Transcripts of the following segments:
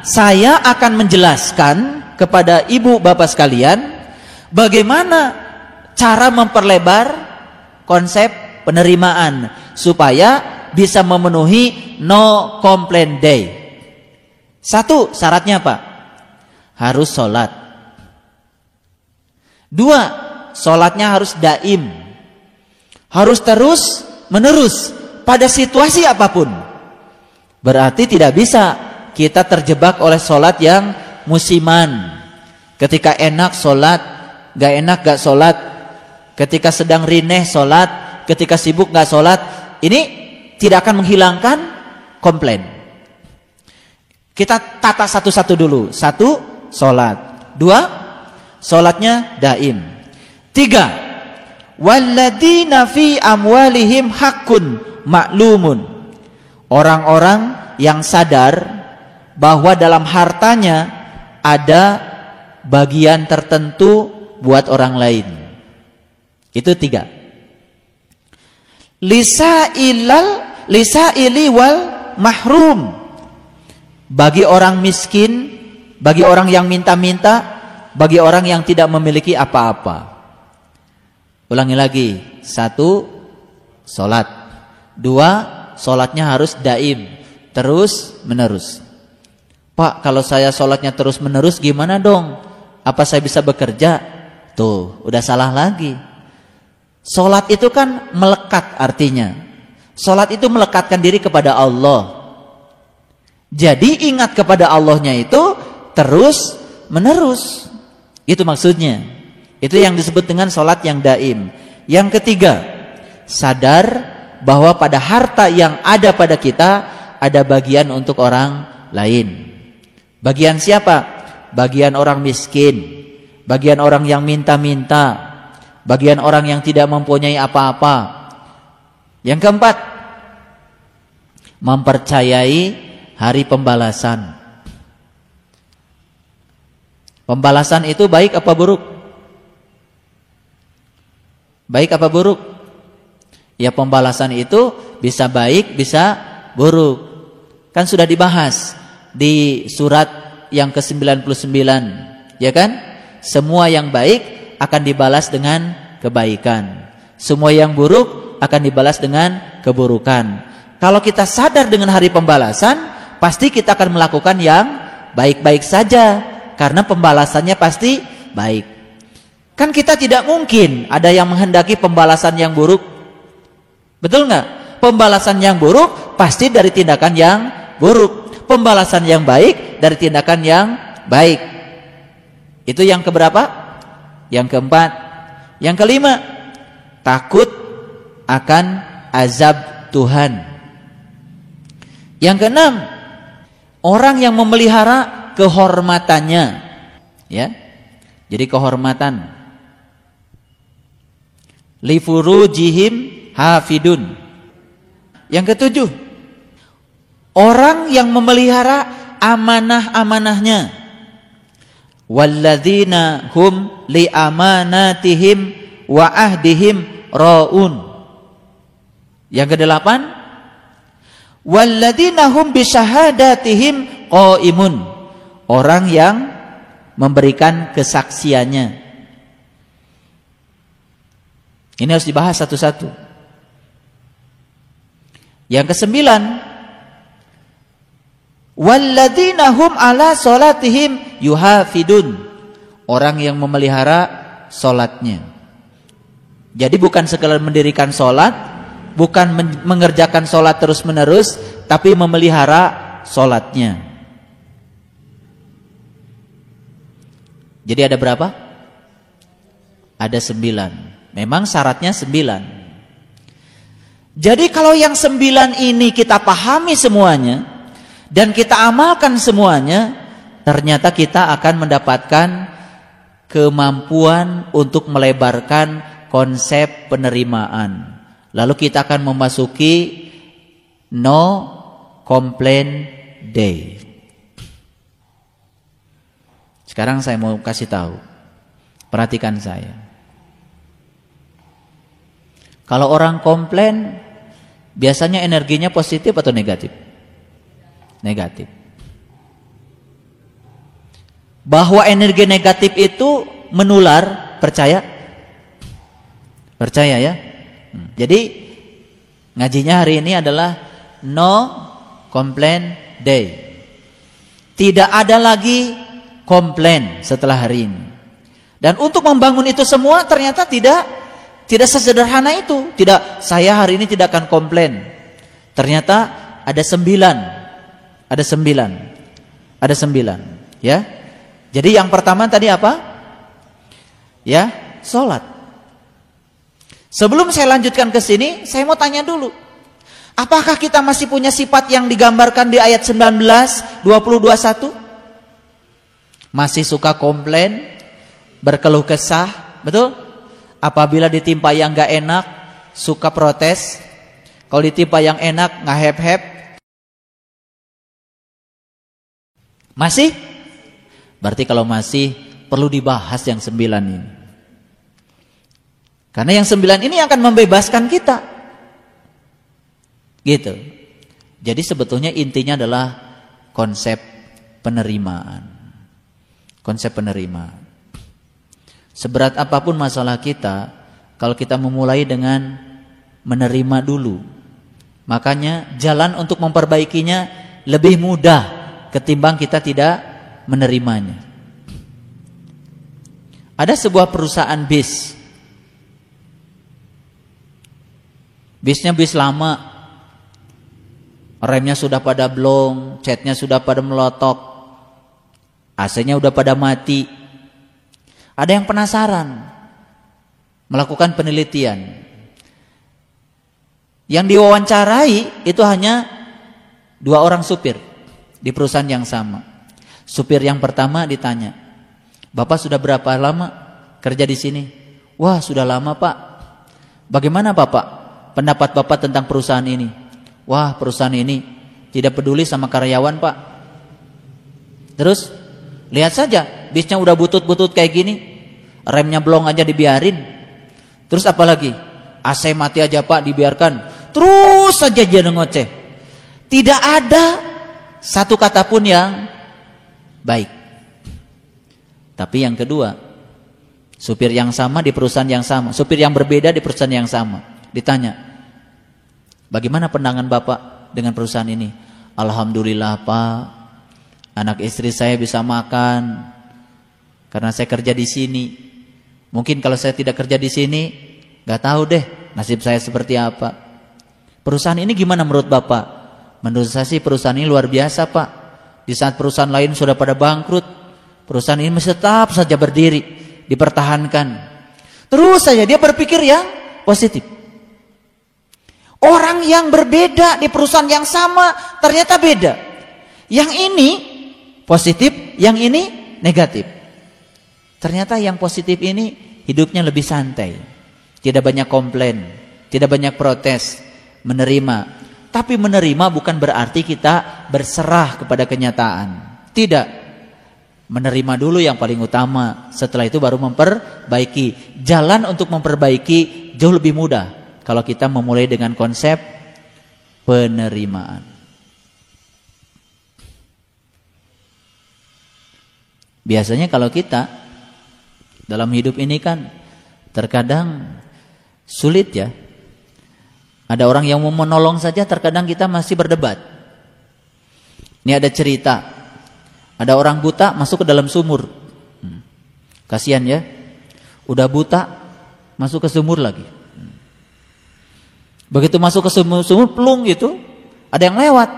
saya akan menjelaskan kepada ibu bapak sekalian bagaimana cara memperlebar konsep penerimaan supaya bisa memenuhi no complaint day. Satu, syaratnya apa? Harus sholat. Dua, sholatnya harus daim, harus terus menerus pada situasi apapun. Berarti tidak bisa kita terjebak oleh sholat yang musiman. Ketika enak sholat, gak enak gak sholat. Ketika sedang rineh sholat, ketika sibuk gak sholat. Ini tidak akan menghilangkan komplain. Kita tata satu-satu dulu. Satu, sholat. Dua, sholatnya daim. Tiga, walladzina fi amwalihim haqqun ma'lumun. Orang-orang yang sadar bahwa dalam hartanya ada bagian tertentu buat orang lain. Itu tiga. Lisaili wal mahrum. Bagi orang miskin, bagi orang yang minta-minta, bagi orang yang tidak memiliki apa-apa. Ulangi lagi. Satu, sholat. Dua, sholatnya harus daim, terus menerus. Pak, kalau saya sholatnya terus menerus gimana dong? Apa saya bisa bekerja? Tuh, udah salah lagi. Sholat itu kan melekat artinya. Sholat itu melekatkan diri kepada Allah. Jadi ingat kepada Allahnya itu terus menerus. Itu maksudnya. Itu yang disebut dengan sholat yang daim. Yang ketiga, sadar bahwa pada harta yang ada pada kita ada bagian untuk orang lain. Bagian siapa? Bagian orang miskin, bagian orang yang minta-minta, bagian orang yang tidak mempunyai apa-apa. Yang keempat, mempercayai hari pembalasan. Pembalasan itu baik apa buruk? Baik apa buruk? Ya, pembalasan itu bisa baik, bisa buruk. Kan sudah dibahas di surat yang ke-99, ya kan? Semua yang baik akan dibalas dengan kebaikan. Semua yang buruk akan dibalas dengan keburukan. Kalau kita sadar dengan hari pembalasan, pasti kita akan melakukan yang baik-baik saja, karena pembalasannya pasti baik. Kan kita tidak mungkin ada yang menghendaki pembalasan yang buruk. Betul nggak? Pembalasan yang buruk pasti dari tindakan yang buruk. Pembalasan yang baik dari tindakan yang baik. Itu yang keberapa? Yang keempat. Yang kelima, takut akan azab Tuhan. Yang keenam, orang yang memelihara kehormatannya. Ya. Jadi kehormatan. Li furujihim hafidun. Yang ketujuh, orang yang memelihara amanah-amanahnya. Walladzina hum li amanatihim wa ahdihim raun. Yang kedelapan, walladzina hum bi syahadatihim qaimun. Orang yang memberikan kesaksiannya. Ini harus dibahas satu-satu. Yang kesembilan, walladzina hum ala salatihim yuhafidun. Orang yang memelihara salatnya. Jadi bukan sekadar mendirikan salat, bukan mengerjakan salat terus-menerus, tapi memelihara salatnya. Jadi ada berapa? Ada 9. Memang syaratnya 9. Jadi kalau yang 9 ini kita pahami semuanya dan kita amalkan semuanya, ternyata kita akan mendapatkan kemampuan untuk melebarkan konsep penerimaan. Lalu kita akan memasuki no complaint day. Sekarang saya mau kasih tahu. Perhatikan saya. Kalau orang komplain, biasanya energinya positif atau negatif? Negatif. bahwa energi negatif itu menular, percaya? Percaya ya? Jadi ngajinya hari ini adalah no complain day. Tidak ada lagi komplain setelah hari ini. Dan untuk membangun itu semua ternyata tidak sesederhana itu. Tidak, saya hari ini tidak akan komplain. Ternyata ada 9. Ada 9, ya. Jadi yang pertama tadi apa? Ya, sholat. Sebelum saya lanjutkan ke sini, saya mau tanya dulu. Apakah kita masih punya sifat yang digambarkan di ayat 19, 20, 21? Masih suka komplain, berkeluh kesah, betul? Apabila ditimpa yang gak enak, suka protes. Kalau ditimpa yang enak, ngahep-hep. Masih? Berarti kalau masih, perlu dibahas yang 9 ini. Karena yang 9 ini akan membebaskan kita. Gitu. Jadi sebetulnya intinya adalah konsep penerimaan. Konsep penerimaan. Seberat apapun masalah kita, kalau kita memulai dengan menerima dulu, makanya jalan untuk memperbaikinya lebih mudah ketimbang kita tidak menerimanya. Ada sebuah perusahaan bis. Bisnya bis lama. Remnya sudah pada blong, catnya sudah pada melotok, AC-nya udah pada mati. Ada yang penasaran, melakukan penelitian. Yang diwawancarai itu hanya 2 orang supir di perusahaan yang sama. Supir yang pertama ditanya, "Bapak sudah berapa lama kerja di sini?" "Wah, sudah lama, Pak." "Bagaimana Bapak pendapat Bapak tentang perusahaan ini?" "Wah, perusahaan ini tidak peduli sama karyawan, Pak." Terus lihat saja, bisnya udah butut-butut kayak gini, remnya blong aja dibiarin. Terus apa lagi? AC mati aja Pak, dibiarkan. Terus saja dia ngoceh. Tidak ada satu kata pun yang baik. Tapi yang kedua, supir yang sama di perusahaan yang sama, supir yang berbeda di perusahaan yang sama, ditanya, "Bagaimana pandangan Bapak dengan perusahaan ini?" "Alhamdulillah Pak, anak istri saya bisa makan karena saya kerja di sini. Mungkin kalau saya tidak kerja di sini, nggak tahu deh nasib saya seperti apa. Perusahaan ini gimana menurut Bapak?" "Menurut saya sih perusahaan ini luar biasa Pak. Di saat perusahaan lain sudah pada bangkrut, perusahaan ini masih tetap saja berdiri, dipertahankan." Terus saja dia berpikir yang positif. Orang yang berbeda di perusahaan yang sama ternyata beda. Yang ini positif, yang ini negatif. Ternyata yang positif ini hidupnya lebih santai. Tidak banyak komplain, tidak banyak protes, menerima. Tapi menerima bukan berarti kita berserah kepada kenyataan. Tidak. Menerima dulu yang paling utama, setelah itu baru memperbaiki. Jalan untuk memperbaiki jauh lebih mudah kalau kita memulai dengan konsep penerimaan. Biasanya kalau kita dalam hidup ini kan terkadang sulit ya. Ada orang yang mau menolong saja terkadang kita masih berdebat. Ini ada cerita. Ada orang buta masuk ke dalam sumur. Kasihan ya. Udah buta masuk ke sumur lagi. Begitu masuk ke sumur plung gitu, ada yang lewat.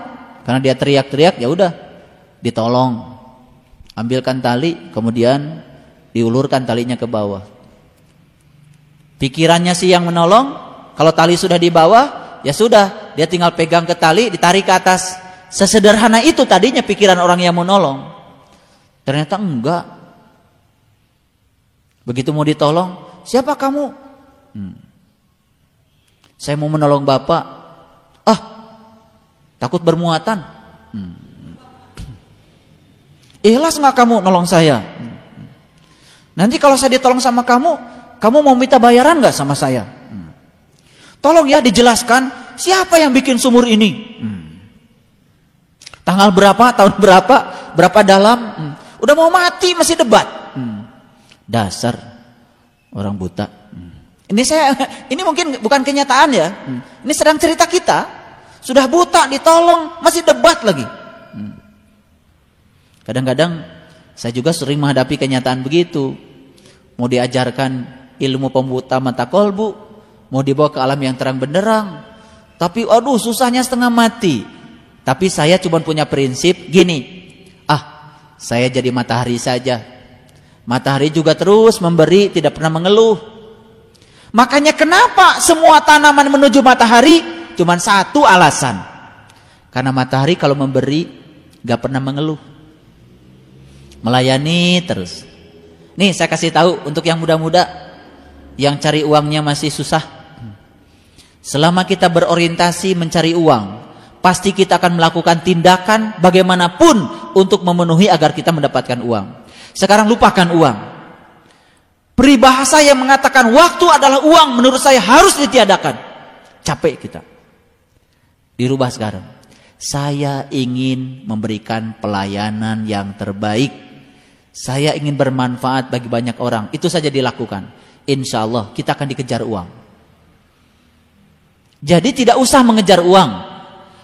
Karena dia teriak-teriak, ya udah ditolong. Ambilkan tali, kemudian diulurkan talinya ke bawah. Pikirannya sih yang menolong, kalau tali sudah di bawah, ya sudah, dia tinggal pegang ke tali, ditarik ke atas. Sesederhana itu tadinya pikiran orang yang menolong. Ternyata enggak. Begitu mau ditolong, "Siapa kamu?" "Saya mau menolong Bapak." "Ah, takut bermuatan." "Ikhlas nggak kamu nolong saya?" "Nanti kalau saya ditolong sama kamu mau minta bayaran nggak sama saya?" "Tolong ya dijelaskan siapa yang bikin sumur ini, tanggal berapa, tahun berapa, berapa dalam." Udah mau mati masih debat. Dasar orang buta. Ini mungkin bukan kenyataan ya. Ini sedang cerita kita. Sudah buta ditolong masih debat lagi. Kadang-kadang saya juga sering menghadapi kenyataan begitu. Mau diajarkan ilmu pembuta mata kolbu, mau dibawa ke alam yang terang benderang, tapi aduh susahnya setengah mati. Tapi saya cuma punya prinsip gini, saya jadi matahari saja. Matahari juga terus memberi, tidak pernah mengeluh. Makanya kenapa semua tanaman menuju matahari? Cuma satu alasan, karena matahari kalau memberi gak pernah mengeluh, melayani terus. Nih saya kasih tahu untuk yang muda-muda yang cari uangnya masih susah. Selama kita berorientasi mencari uang, pasti kita akan melakukan tindakan bagaimanapun untuk memenuhi agar kita mendapatkan uang. Sekarang lupakan uang. Peribahasa yang mengatakan waktu adalah uang menurut saya harus ditiadakan. Capek kita. Dirubah sekarang. Saya ingin memberikan pelayanan yang terbaik. Saya ingin bermanfaat bagi banyak orang. Itu saja dilakukan. Insya Allah kita akan dikejar uang. Jadi tidak usah mengejar uang.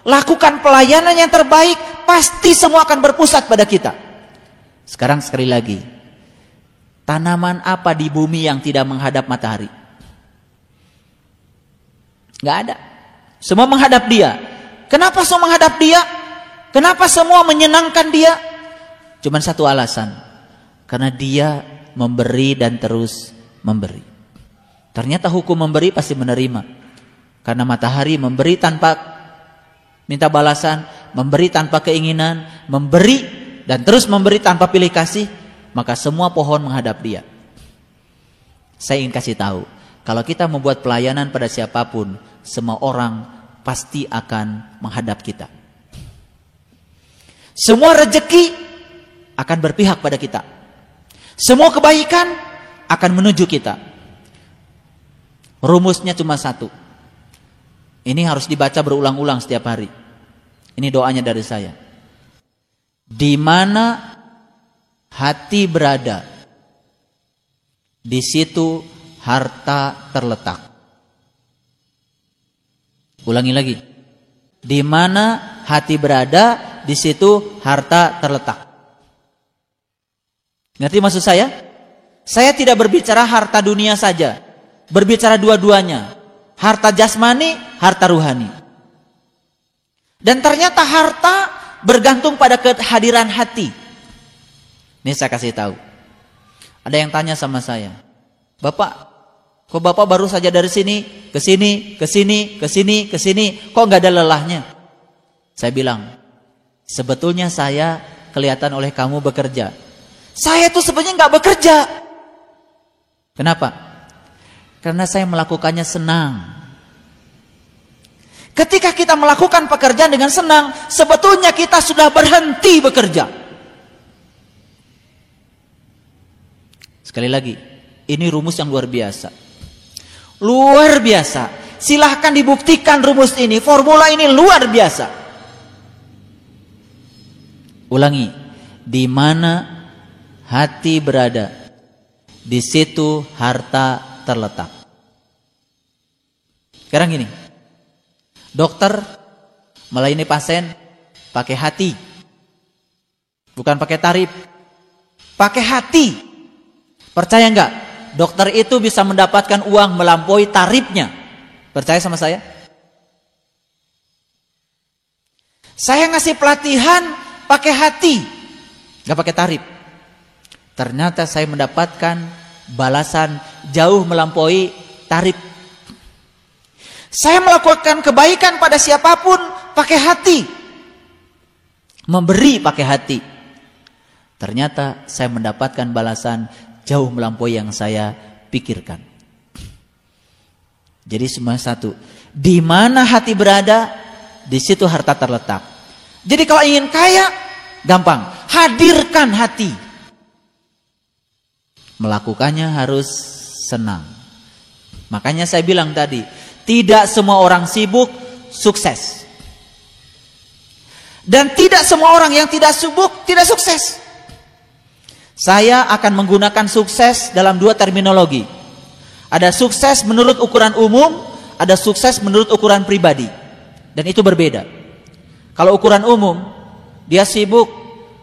Lakukan pelayanan yang terbaik. Pasti semua akan berpusat pada kita. Sekarang sekali lagi. Tanaman apa di bumi yang tidak menghadap matahari? Gak ada. Semua menghadap dia. Kenapa semua menghadap dia? Kenapa semua menyenangkan dia? Cuma satu alasan. Karena dia memberi dan terus memberi. Ternyata hukum memberi pasti menerima. Karena matahari memberi tanpa minta balasan, memberi tanpa keinginan, memberi dan terus memberi tanpa pilih kasih, maka semua pohon menghadap dia. Saya ingin kasih tahu, kalau kita membuat pelayanan pada siapapun, semua orang pasti akan menghadap kita. Semua rezeki akan berpihak pada kita. Semua kebaikan akan menuju kita. Rumusnya cuma satu. Ini harus dibaca berulang-ulang setiap hari. Ini doanya dari saya. Di mana hati berada, di situ harta terletak. Ulangi lagi. Di mana hati berada, di situ harta terletak. Ngerti maksud saya? Saya tidak berbicara harta dunia saja. Berbicara dua-duanya. Harta jasmani, harta ruhani. Dan ternyata harta bergantung pada kehadiran hati. Ini saya kasih tahu. Ada yang tanya sama saya, Bapak, kok Bapak baru saja dari sini, ke sini, ke sini, ke sini, ke sini, kok nggak ada lelahnya? Saya bilang, sebetulnya saya kelihatan oleh kamu bekerja. Saya tuh sebenarnya nggak bekerja. Kenapa? Karena saya melakukannya senang. Ketika kita melakukan pekerjaan dengan senang, sebetulnya kita sudah berhenti bekerja. Sekali lagi, ini rumus yang luar biasa. Luar biasa. Silahkan dibuktikan rumus ini, formula ini luar biasa. Ulangi, di mana hati berada, di situ harta terletak. Sekarang gini, dokter melayani pasien pakai hati, bukan pakai tarif, pakai hati. Percaya enggak? Dokter itu bisa mendapatkan uang melampaui tarifnya. Percaya sama saya? Saya ngasih pelatihan pakai hati, enggak pakai tarif. Ternyata saya mendapatkan balasan jauh melampaui tarif. Saya melakukan kebaikan pada siapapun pakai hati. Memberi pakai hati. Ternyata saya mendapatkan balasan jauh melampaui yang saya pikirkan. Jadi semua satu. Di mana hati berada, di situ harta terletak. Jadi kalau ingin kaya, gampang. Hadirkan hati. Melakukannya harus senang. Makanya saya bilang tadi, tidak semua orang sibuk sukses. Dan tidak semua orang yang tidak sibuk tidak sukses. Saya akan menggunakan sukses dalam dua terminologi. Ada sukses menurut ukuran umum, ada sukses menurut ukuran pribadi. Dan itu berbeda. Kalau ukuran umum, dia sibuk,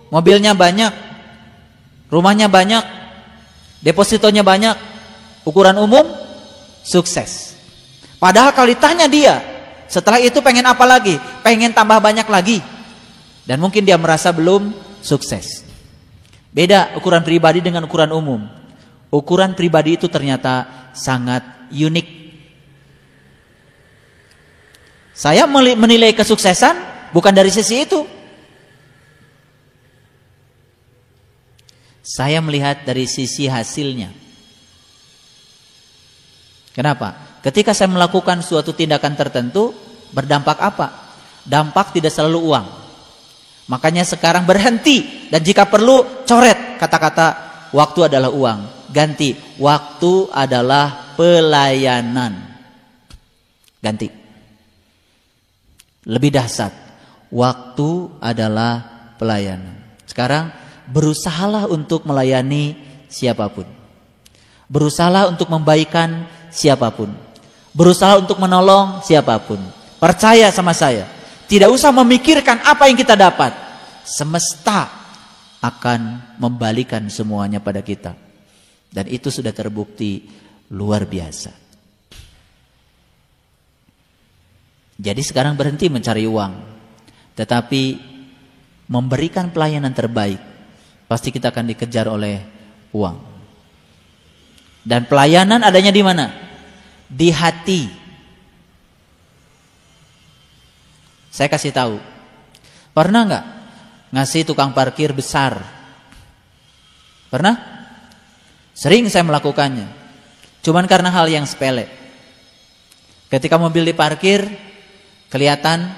mobilnya banyak, rumahnya banyak, depositonya banyak. Ukuran umum, sukses. Padahal kalau ditanya dia, setelah itu pengen apa lagi? Pengen tambah banyak lagi. Dan mungkin dia merasa belum sukses. Beda ukuran pribadi dengan ukuran umum. Ukuran pribadi itu ternyata sangat unik. Saya menilai kesuksesan bukan dari sisi itu. Saya melihat dari sisi hasilnya. Kenapa? Ketika saya melakukan suatu tindakan tertentu, berdampak apa? Dampak tidak selalu uang. Makanya sekarang berhenti, dan jika perlu coret kata-kata waktu adalah uang. Ganti, waktu adalah pelayanan. Ganti. Lebih dahsyat, waktu adalah pelayanan. Sekarang berusahalah untuk melayani siapapun. Berusahalah untuk membaikan siapapun. Berusaha untuk menolong siapapun. Percaya sama saya, tidak usah memikirkan apa yang kita dapat. Semesta akan membalikan semuanya pada kita. Dan itu sudah terbukti luar biasa. Jadi sekarang berhenti mencari uang, tetapi memberikan pelayanan terbaik. Pasti kita akan dikejar oleh uang. Dan pelayanan adanya di mana? Di hati. Saya kasih tahu. Pernah nggak ngasih tukang parkir besar? Pernah? Sering saya melakukannya. Cuman karena hal yang sepele. Ketika mobil diparkir, kelihatan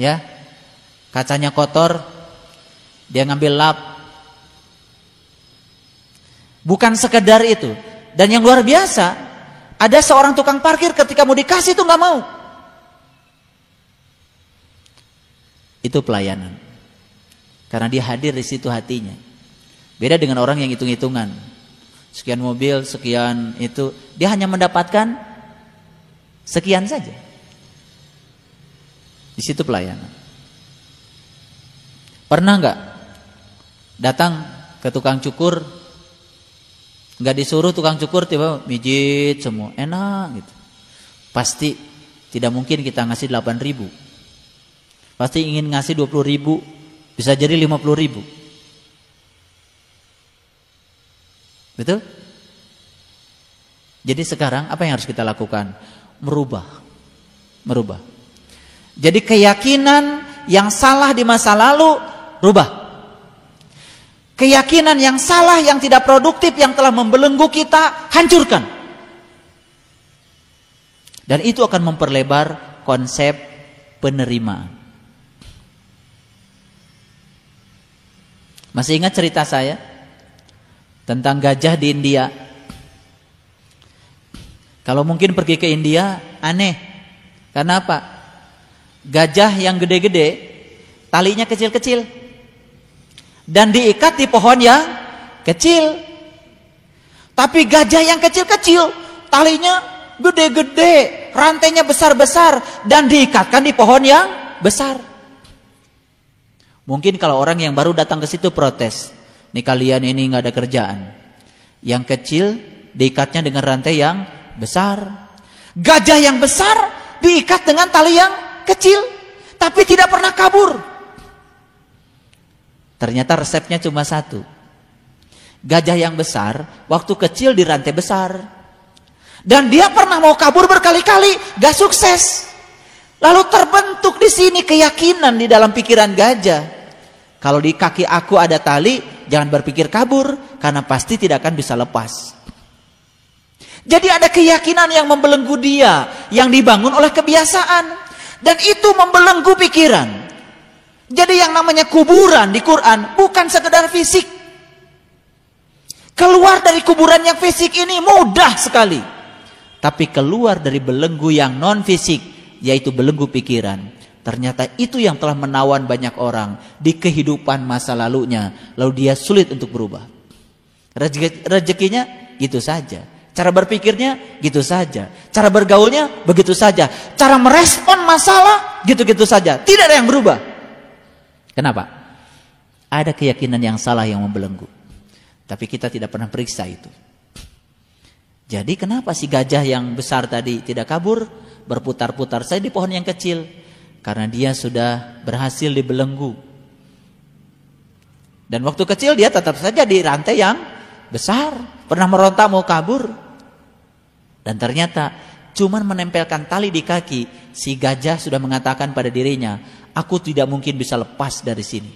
ya, kacanya kotor, dia ngambil lap. Bukan sekedar itu. Dan yang luar biasa, ada seorang tukang parkir ketika mau dikasih itu nggak mau. Itu pelayanan. Karena dia hadir di situ hatinya. Beda dengan orang yang hitung-hitungan. Sekian mobil, sekian itu, dia hanya mendapatkan sekian saja. Di situ pelayanan. Pernah nggak datang ke tukang cukur, nggak disuruh tukang cukur tiba mijit semua, enak gitu. Pasti tidak mungkin kita ngasih 8.000. Pasti ingin ngasih 20.000, bisa jadi 50.000. Betul? Jadi sekarang apa yang harus kita lakukan? Merubah. Jadi keyakinan yang salah di masa lalu, rubah. Keyakinan yang salah, yang tidak produktif, yang telah membelenggu kita, hancurkan. Dan itu akan memperlebar konsep penerimaan. Masih ingat cerita saya tentang gajah di India? Kalau mungkin pergi ke India, aneh. Karena apa? Gajah yang gede-gede, talinya kecil-kecil. Dan diikat di pohon yang kecil. Tapi gajah yang kecil-kecil, talinya gede-gede, rantainya besar-besar, dan diikatkan di pohon yang besar. Mungkin kalau orang yang baru datang ke situ protes, nih kalian ini nggak ada kerjaan. Yang kecil diikatnya dengan rantai yang besar. Gajah yang besar diikat dengan tali yang kecil, tapi tidak pernah kabur. Ternyata resepnya cuma satu. Gajah yang besar waktu kecil di rantai besar, dan dia pernah mau kabur berkali-kali, gak sukses. Lalu terbentuk di sini keyakinan di dalam pikiran gajah. Kalau di kaki aku ada tali, jangan berpikir kabur, karena pasti tidak akan bisa lepas. Jadi ada keyakinan yang membelenggu dia, yang dibangun oleh kebiasaan. Dan itu membelenggu pikiran. Jadi yang namanya kuburan di Quran bukan sekedar fisik. Keluar dari kuburan yang fisik ini mudah sekali. Tapi keluar dari belenggu yang non fisik, yaitu belenggu pikiran. Ternyata itu yang telah menawan banyak orang di kehidupan masa lalunya. Lalu dia sulit untuk berubah. Rezekinya gitu saja. Cara berpikirnya gitu saja. Cara bergaulnya begitu saja. Cara merespon masalah gitu-gitu saja. Tidak ada yang berubah. Kenapa? Ada keyakinan yang salah yang membelenggu. Tapi kita tidak pernah periksa itu. Jadi kenapa si gajah yang besar tadi tidak kabur, berputar-putar saja di pohon yang kecil? Karena dia sudah berhasil dibelenggu. Dan waktu kecil dia tetap saja di rantai yang besar. Pernah meronta mau kabur. Dan ternyata cuman menempelkan tali di kaki, si gajah sudah mengatakan pada dirinya, aku tidak mungkin bisa lepas dari sini.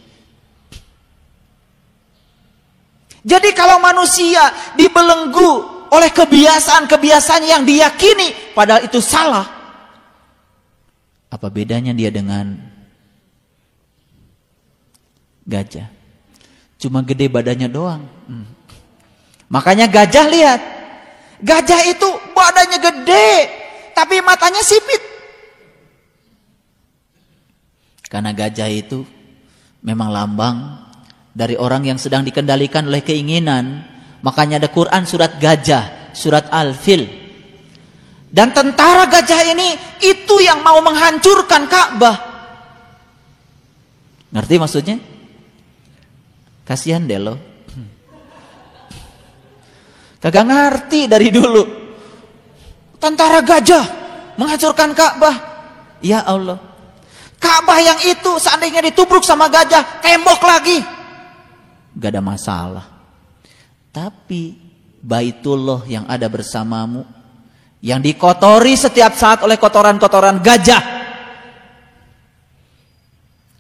Jadi kalau manusia dibelenggu oleh kebiasaan-kebiasaan yang diyakini padahal itu salah, apa bedanya dia dengan gajah? Cuma gede badannya doang. Makanya gajah, lihat, gajah itu badannya gede tapi matanya sipit. Karena gajah itu memang lambang dari orang yang sedang dikendalikan oleh keinginan. Makanya ada Quran surat gajah, surat Al-Fil. Dan tentara gajah ini itu yang mau menghancurkan Ka'bah. Ngerti maksudnya? Kasihan deh lo. Kagak ngerti dari dulu. Tentara gajah menghancurkan Ka'bah. Ya Allah. Ka'bah yang itu seandainya ditubruk sama gajah, tembok lagi. Gak ada masalah. Tapi Baitullah yang ada bersamamu, yang dikotori setiap saat oleh kotoran-kotoran gajah,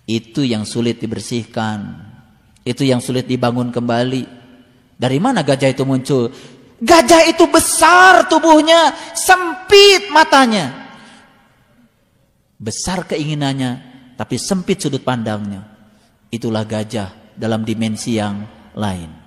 itu yang sulit dibersihkan. Itu yang sulit dibangun kembali. Dari mana gajah itu muncul? Gajah itu besar tubuhnya, sempit matanya. Besar keinginannya, tapi sempit sudut pandangnya. Itulah gajah dalam dimensi yang lain.